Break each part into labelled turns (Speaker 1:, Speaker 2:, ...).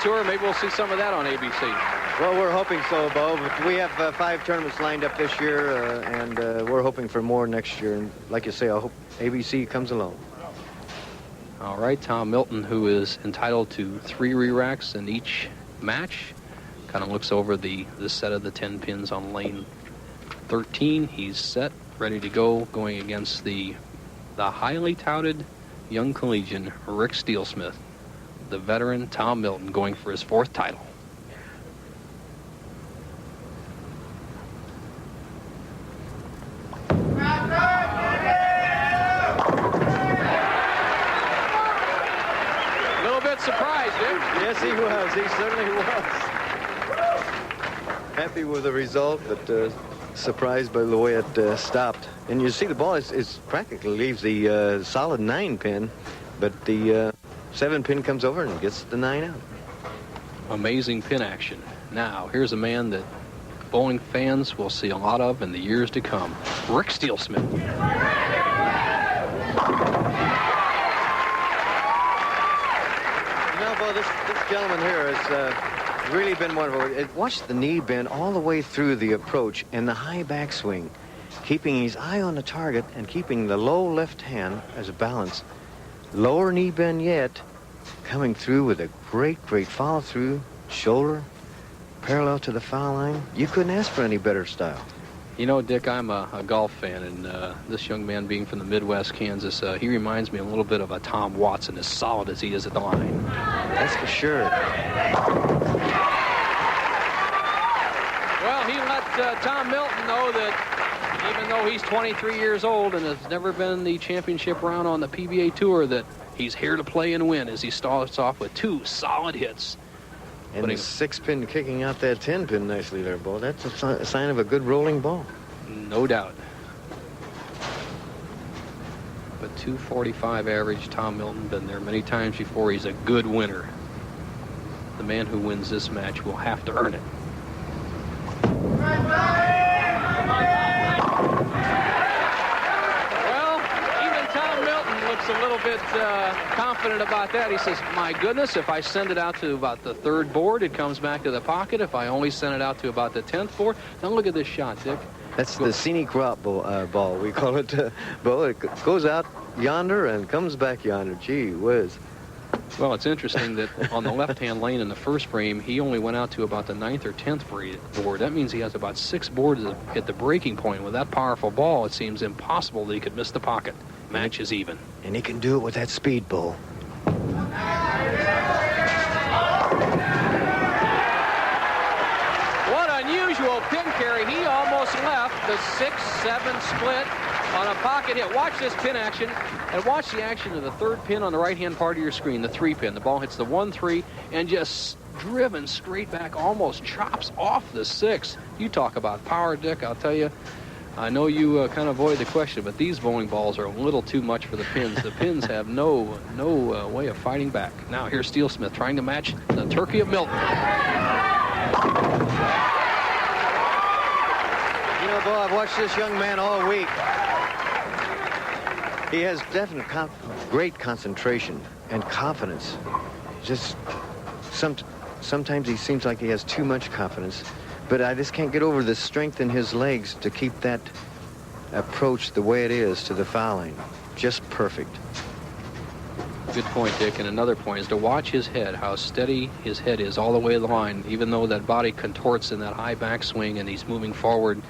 Speaker 1: Tour. Maybe we'll see some of that on ABC.
Speaker 2: Well, we're hoping so, Bo. But we have 5 tournaments lined up this year, and we're hoping for more next year. And like you say, I hope ABC comes along.
Speaker 1: All right, Tom Milton, who is entitled to 3 re-racks in each match, kind of looks over the set of the 10 pins on lane 13. He's set, ready to go, going against the highly touted young collegian Rick Steelsmith. The veteran Tom Milton going for his 4th title. A little bit surprised, Dick.
Speaker 2: Yes, he was. He certainly was. Happy with the result, but surprised by the way it stopped. And you see the ball is practically leaves the solid 9 pin, but the 7 pin comes over and gets the 9 out.
Speaker 1: Amazing pin action. Now, here's a man that bowling fans will see a lot of in the years to come. Rick Steelsmith.
Speaker 2: Well, this gentleman here has really been wonderful. Watch the knee bend all the way through the approach and the high backswing, keeping his eye on the target and keeping the low left hand as a balance. Lower knee bend yet, coming through with a great follow-through, shoulder parallel to the foul line. You couldn't ask for any better style.
Speaker 1: You know, Dick, I'm a golf fan, and this young man being from the Midwest Kansas, he reminds me a little bit of a Tom Watson, as solid as he is at the line.
Speaker 2: That's for sure.
Speaker 1: Well, he let Tom Milton know that even though he's 23 years old and has never been the championship round on the PBA Tour, that he's here to play and win as he starts off with 2 solid hits.
Speaker 2: And the 6 pin kicking out that 10 pin nicely there, Bo. That's a sign of a good rolling ball.
Speaker 1: No doubt. But 245 average, Tom Milton, been there many times before. He's a good winner. The man who wins this match will have to earn it. Well, even Tom Milton looks a little bit confident about that. He says, my goodness, if I send it out to about the 3rd board, it comes back to the pocket. If I only send it out to about the 10th board. Now look at this shot, Dick.
Speaker 2: That's the scenic route ball. We call it, Bo. It goes out yonder and comes back yonder. Gee whiz.
Speaker 1: Well, it's interesting that on the left-hand lane in the first frame, he only went out to about the 9th or 10th board. That means he has about 6 boards to hit the breaking point. With that powerful ball, it seems impossible that he could miss the pocket. Match is even.
Speaker 2: And he can do it with that speed, Bo.
Speaker 1: What unusual pin carry. He almost left the 6-7 split on a pocket hit. Watch this pin action, and watch the action of the 3rd pin on the right-hand part of your screen, the 3 pin. The ball hits the 1-3 and just driven straight back, almost chops off the 6. You talk about power, Dick. I'll tell you, I know you kind of avoid the question, but these bowling balls are a little too much for the pins. The pins have no way of fighting back. Now here's Steelsmith trying to match the Turkey of Milton.
Speaker 2: You know, Bo, I've watched this young man all week. He has definite great concentration and confidence. Just sometimes he seems like he has too much confidence. But I just can't get over the strength in his legs to keep that approach the way it is to the foul line. Just perfect.
Speaker 1: Good point, Dick. And another point is to watch his head, how steady his head is all the way to the line, even though that body contorts in that high backswing and he's moving forward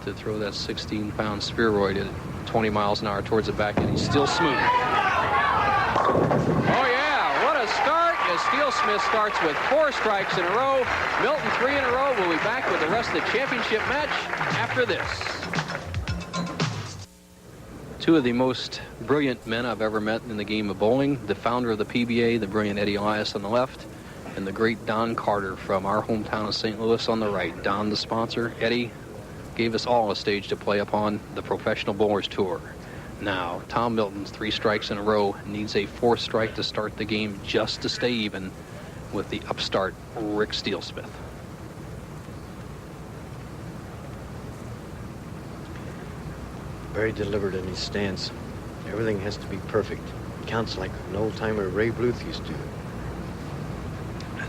Speaker 1: to throw that 16-pound spheroid at 20 miles an hour towards the back, and he's still smooth. Oh, yeah, what a start as Steelsmith starts with 4 strikes in a row. Milton 3 in a row. We'll be back with the rest of the championship match after this. 2 of the most brilliant men I've ever met in the game of bowling. The founder of the PBA, the brilliant Eddie Elias on the left, and the great Don Carter from our hometown of St. Louis on the right. Don, the sponsor. Eddie gave us all a stage to play upon the Professional Bowlers Tour. Now, Tom Milton's 3 strikes in a row needs a 4th strike to start the game just to stay even with the upstart Rick Steelsmith.
Speaker 2: Very deliberate in his stance. Everything has to be perfect. Counts like an old-timer Ray Bluth used to.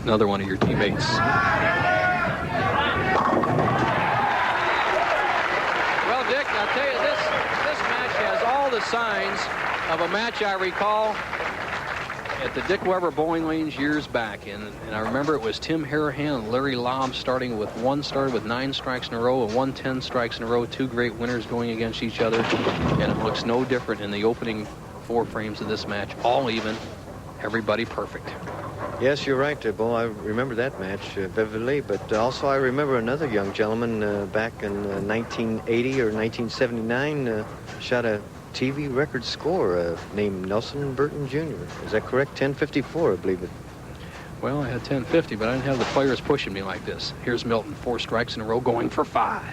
Speaker 1: another one of your teammates. Well, Dick, I'll tell you, this match has all the signs of a match I recall at the Dick Weber bowling lanes years back. And I remember it was Tim Harahan and Larry Lobb started with 9 strikes in a row and 10 strikes in a row. Two great winners going against each other. And it looks no different in the opening 4 frames of this match. All even, everybody perfect.
Speaker 2: Yes, you're right, Bo. I remember that match vividly, but also I remember another young gentleman back in 1980 or 1979 shot a TV record score named Nelson Burton Jr. Is that correct? 1054, I believe it.
Speaker 1: Well, I had 1050, but I didn't have the players pushing me like this. Here's Milton, 4 strikes in a row, going for 5.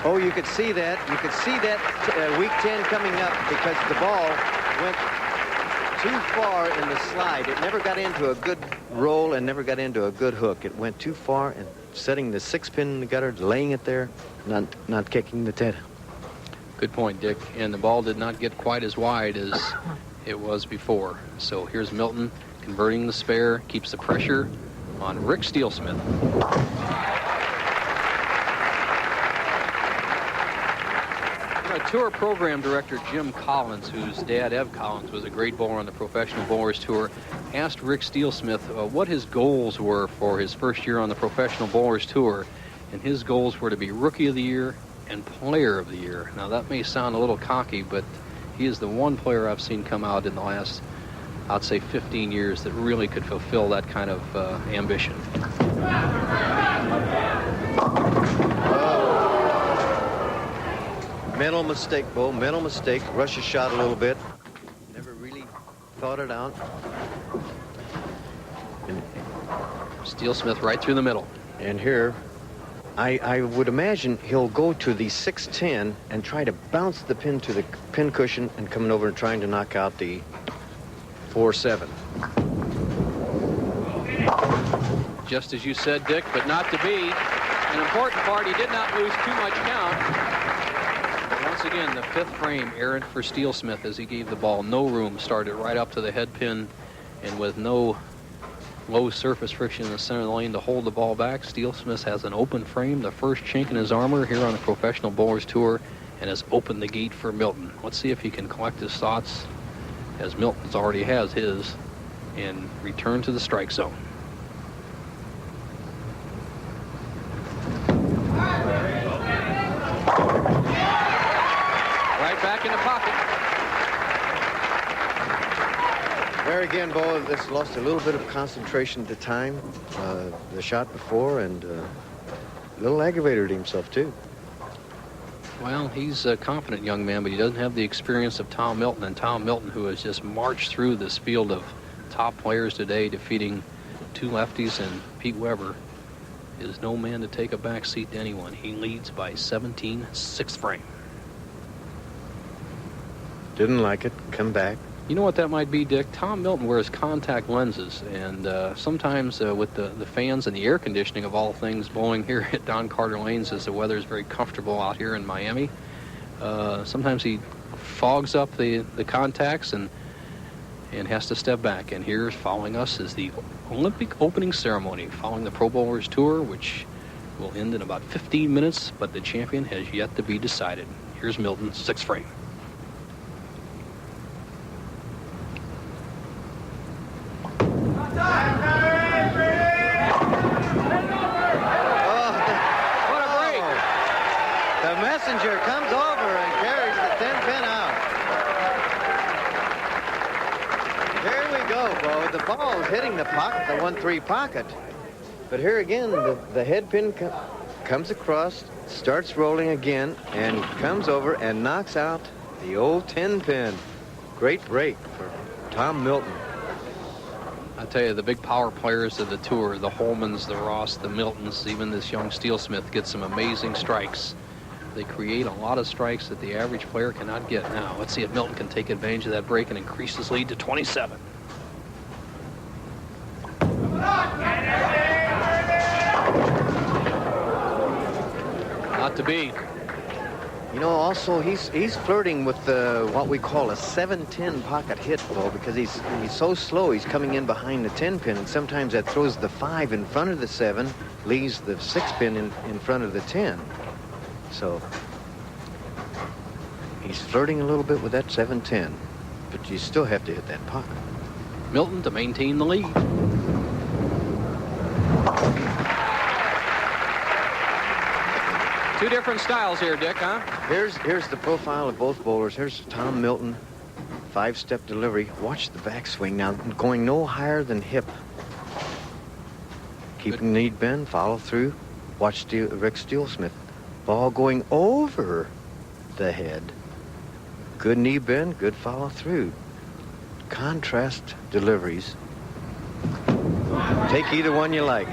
Speaker 2: Oh, you could see that. You could see that week 10 coming up because the ball went too far in the slide. It never got into a good roll and never got into a good hook. It went too far and setting the 6-pin in the gutter, laying it there, not kicking the 10.
Speaker 1: Good point, Dick. And the ball did not get quite as wide as it was before. So here's Milton converting the spare, keeps the pressure on Rick Steelsmith. Tour program director Jim Collins, whose dad Ev Collins was a great bowler on the Professional Bowlers Tour, asked Rick Steelsmith what his goals were for his first year on the Professional Bowlers Tour, and his goals were to be Rookie of the Year and Player of the Year. Now that may sound a little cocky, but he is the one player I've seen come out in the last, I'd say, 15 years that really could fulfill that kind of ambition.
Speaker 2: Mental mistake, Bo. Mental mistake. Rushed his shot a little bit. Never really thought it out.
Speaker 1: And Steelsmith right through the middle.
Speaker 2: And here, I would imagine he'll go to the 6-10 and try to bounce the pin to the pin cushion and coming over and trying to knock out the 4-7.
Speaker 1: Just as you said, Dick, but not to be. An important part, he did not lose too much count. Once again, the 5th frame errant for Steelsmith as he gave the ball no room, started right up to the head pin, and with no low surface friction in the center of the lane to hold the ball back, Steelsmith has an open frame, the first chink in his armor here on the Professional Bowlers Tour, and has opened the gate for Milton. Let's see if he can collect his thoughts, as Milton's already has his, and return to the strike zone. Back in the pocket.
Speaker 2: There again, Bo, this lost a little bit of concentration at the time, the shot before, and a little aggravated himself, too.
Speaker 1: Well, he's a confident young man, but he doesn't have the experience of Tom Milton. And Tom Milton, who has just marched through this field of top players today, defeating 2 lefties and Pete Weber, is no man to take a back seat to anyone. He leads by 17, 6th frame.
Speaker 2: Didn't like it. Come back.
Speaker 1: You know what that might be, Dick? Tom Milton wears contact lenses, and sometimes with the fans and the air conditioning of all things blowing here at Don Carter Lanes as the weather is very comfortable out here in Miami, sometimes he fogs up the contacts and has to step back. And here's following us is the Olympic opening ceremony following the Pro Bowlers Tour, which will end in about 15 minutes, but the champion has yet to be decided. Here's Milton, 6th frame.
Speaker 2: Messenger comes over and carries the 10-pin out. Here we go, Bo. The ball is hitting the pocket, the 1-3 pocket. But here again, the head pin comes across, starts rolling again, and comes over and knocks out the old 10-pin. Great break for Tom Milton.
Speaker 1: I tell you, the big power players of the tour, the Holmans, the Ross, the Miltons, even this young Steelsmith gets some amazing strikes. They create a lot of strikes that the average player cannot get. Now, let's see if Milton can take advantage of that break and increase his lead to 27. Not to be.
Speaker 2: You know, also he's flirting with what we call a 7-10 pocket hit, Bo, because he's so slow. He's coming in behind the 10 pin, and sometimes that throws the 5 in front of the 7, leaves the 6 pin in front of the 10. So he's flirting a little bit with that 7-10, but you still have to hit that pocket.
Speaker 1: Milton to maintain the lead. Two different styles here, Dick, huh?
Speaker 2: Here's the profile of both bowlers. Here's Tom Milton, 5-step delivery. Watch the backswing now, going no higher than hip. Keeping lead bend, follow through. Watch Rick Steelsmith. Ball going over the head. Good knee bend, good follow through. Contrast deliveries. Take either one you like.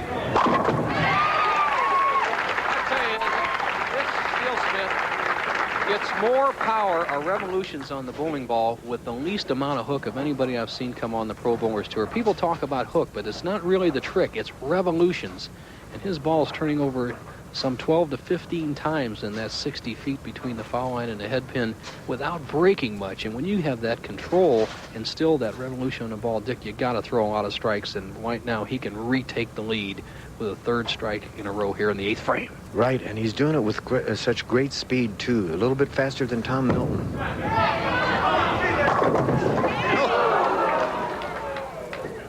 Speaker 1: It's more power or revolutions on the bowling ball with the least amount of hook of anybody I've seen come on the Pro Bowlers Tour. People talk about hook, but it's not really the trick. It's revolutions. And his ball's turning over some 12 to 15 times in that 60 feet between the foul line and the head pin without breaking much. And when you have that control and still that revolution on the ball, Dick, you got to throw a lot of strikes. And right now he can retake the lead with a third strike in a row here in the 8th frame.
Speaker 2: Right, and he's doing it with such great speed, too. A little bit faster than Tom Milton.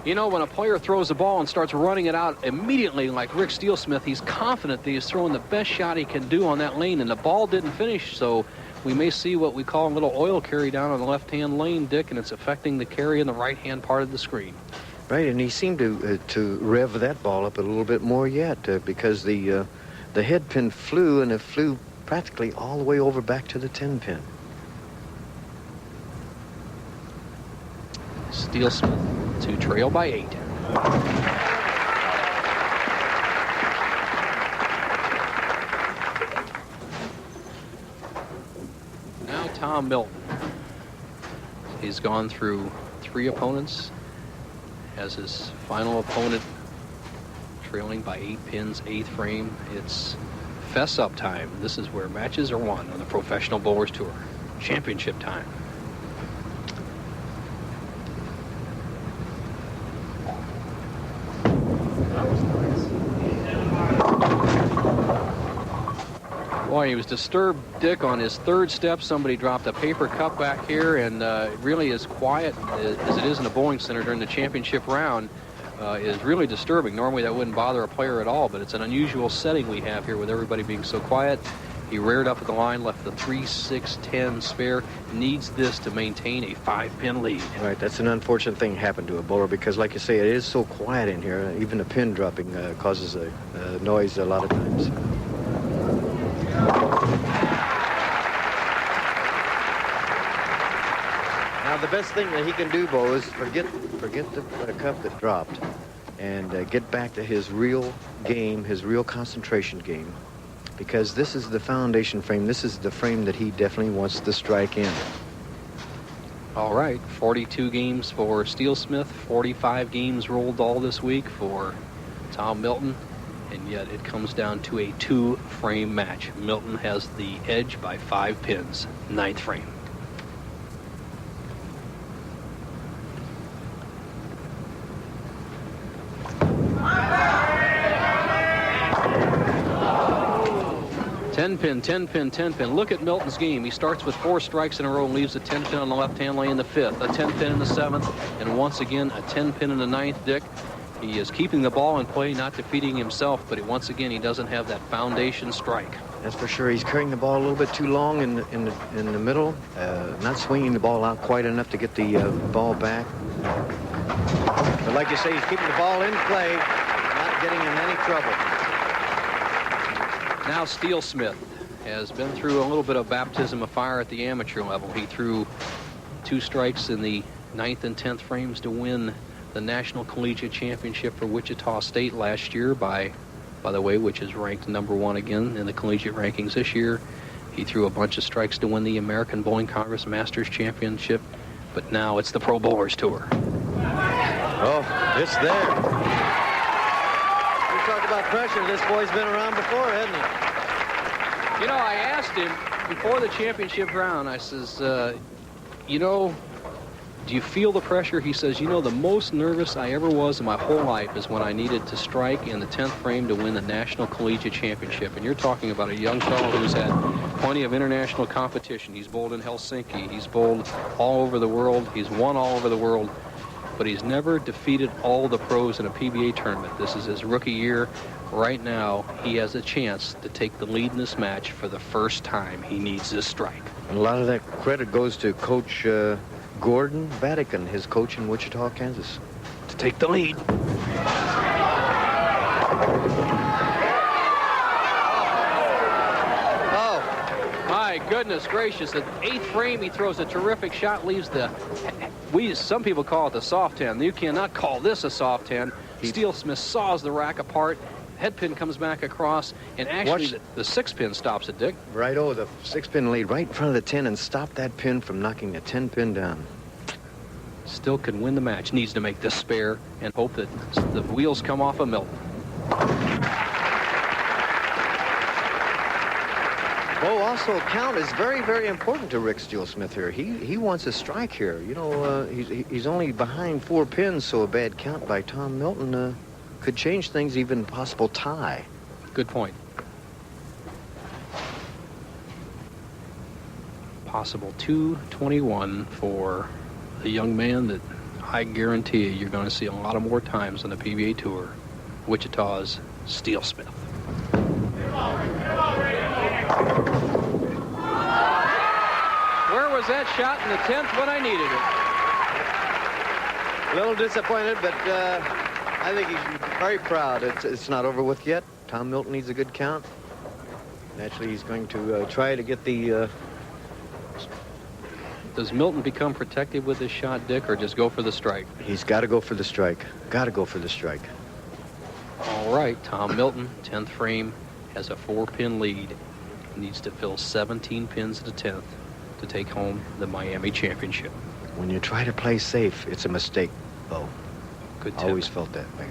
Speaker 1: You know, when a player throws the ball and starts running it out immediately like Rick Steelsmith, he's confident that he's throwing the best shot he can do on that lane, and the ball didn't finish, so we may see what we call a little oil carry down on the left-hand lane, Dick, and it's affecting the carry in the right-hand part of the screen.
Speaker 2: Right, and he seemed to rev that ball up a little bit more yet because the head pin flew, and it flew practically all the way over back to the 10 pin.
Speaker 1: Steelsmith to trail by 8. Now Tom Milton. He's gone through 3 opponents. As his final opponent, trailing by 8 pins, 8th frame. It's fess up time. This is where matches are won on the Professional Bowlers Tour. Championship time. Boy, he was disturbed, Dick, on his 3rd step. Somebody dropped a paper cup back here, and really as quiet as it is in the bowling center during the championship round is really disturbing. Normally that wouldn't bother a player at all, but it's an unusual setting we have here with everybody being so quiet. He reared up at the line, left the 3-6-10 spare, needs this to maintain a 5-pin lead.
Speaker 2: Right, that's an unfortunate thing happened to a bowler because, like you say, it is so quiet in here. Even a pin dropping causes a noise a lot of times. Now, the best thing that he can do, Bo, is forget the cup that dropped and get back to his real game, his real concentration game, because this is the foundation frame. This is the frame that he definitely wants to strike in.
Speaker 1: All right, 42 games for Steelsmith, 45 games rolled all this week for Tom Milton, and yet it comes down to a 2-frame match. Milton has the edge by 5 pins, 9th frame. Ten pin. Look at Milton's game. He starts with 4 strikes in a row and leaves a 10 pin on the left-hand lane in the 5th, a 10 pin in the 7th, and once again a 10 pin in the 9th, Dick. He is keeping the ball in play, not defeating himself, but once again he doesn't have that foundation strike.
Speaker 2: That's for sure. He's carrying the ball a little bit too long in the middle, not swinging the ball out quite enough to get the ball back. But like you say, he's keeping the ball in play, not getting in any trouble.
Speaker 1: Now Steelsmith has been through a little bit of baptism of fire at the amateur level. He threw 2 strikes in the 9th and 10th frames to win the National Collegiate Championship for Wichita State last year by the way, which is ranked #1 again in the collegiate rankings this year. He threw a bunch of strikes to win the American Bowling Congress Masters Championship, but now it's the Pro Bowlers Tour.
Speaker 2: Oh, it's there. You talk about pressure. This boy's been around before, hasn't he?
Speaker 1: You know, I asked him before the championship round, I says, you know, do you feel the pressure? He says, you know, the most nervous I ever was in my whole life is when I needed to strike in the 10th frame to win the National Collegiate Championship. And you're talking about a young fellow who's had plenty of international competition. He's bowled in Helsinki. He's bowled all over the world. He's won all over the world. But he's never defeated all the pros in a PBA tournament. This is his rookie year. Right now, he has a chance to take the lead in this match for the first time. He needs this strike.
Speaker 2: And a lot of that credit goes to Coach Gordon Vatican, his coach in Wichita, Kansas.
Speaker 1: To take the lead. Oh, my goodness gracious. At 8th frame, he throws a terrific shot, leaves some people call it the soft hand. You cannot call this a soft hand. Steelsmith saws the rack apart. Head pin comes back across, and actually the 6-pin stops it, Dick.
Speaker 2: Right-o, the 6-pin laid right in front of the 10 and stopped that pin from knocking the 10-pin down.
Speaker 1: Still can win the match. Needs to make this spare and hope that the wheels come off of Milton.
Speaker 2: Also, count is very, very important to Rick Steelsmith here. He wants a strike here. You know, he's only behind 4 pins, so a bad count by Tom Milton could change things, even possible tie.
Speaker 1: Good point. Possible 221 for a young man that I guarantee you you're going to see a lot of more times on the PBA Tour. Wichita's Steelsmith. Where was that shot in the 10th when I needed it?
Speaker 2: A little disappointed, but I think he's very proud. It's not over with yet. Tom Milton needs a good count. Naturally, he's going to try to get the...
Speaker 1: Does Milton become protective with this shot, Dick, or just go for the strike?
Speaker 2: He's got to go for the strike. Got to go for the strike.
Speaker 1: All right, Tom Milton, 10th frame, has a 4-pin lead. Needs to fill 17 pins at the 10th to take home the Miami Championship.
Speaker 2: When you try to play safe, it's a mistake, Bo.
Speaker 1: Good tip.
Speaker 2: Always felt that way.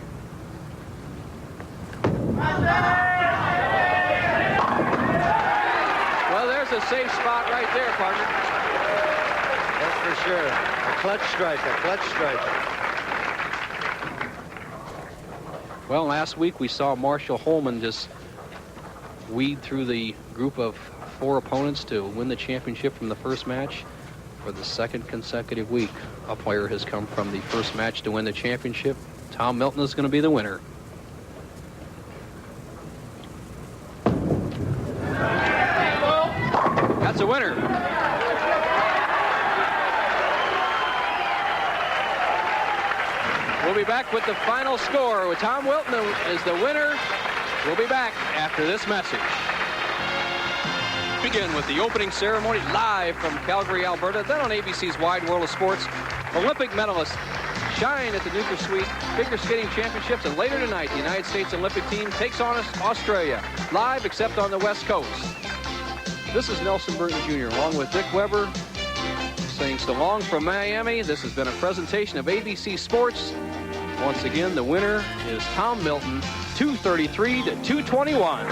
Speaker 1: Well, there's a safe spot right there, partner.
Speaker 2: That's for sure. A clutch strike, a clutch strike.
Speaker 1: Well, last week we saw Marshall Holman just weed through the group of 4 opponents to win the championship from the first match. For the 2nd consecutive week, a player has come from the first match to win the championship. Tom Milton is going to be the winner. That's a winner. We'll be back with the final score. Tom Milton is the winner. We'll be back after this message. Begin with the opening ceremony live from Calgary, Alberta. Then on ABC's Wide World of Sports, Olympic medalists shine at the NutraSweet Figure Skating Championships. And later tonight, the United States Olympic team takes on Australia. Live, except on the West Coast. This is Nelson Burton Jr. along with Dick Weber saying so long from Miami. This has been a presentation of ABC Sports. Once again, the winner is Tom Milton, 233 to 221.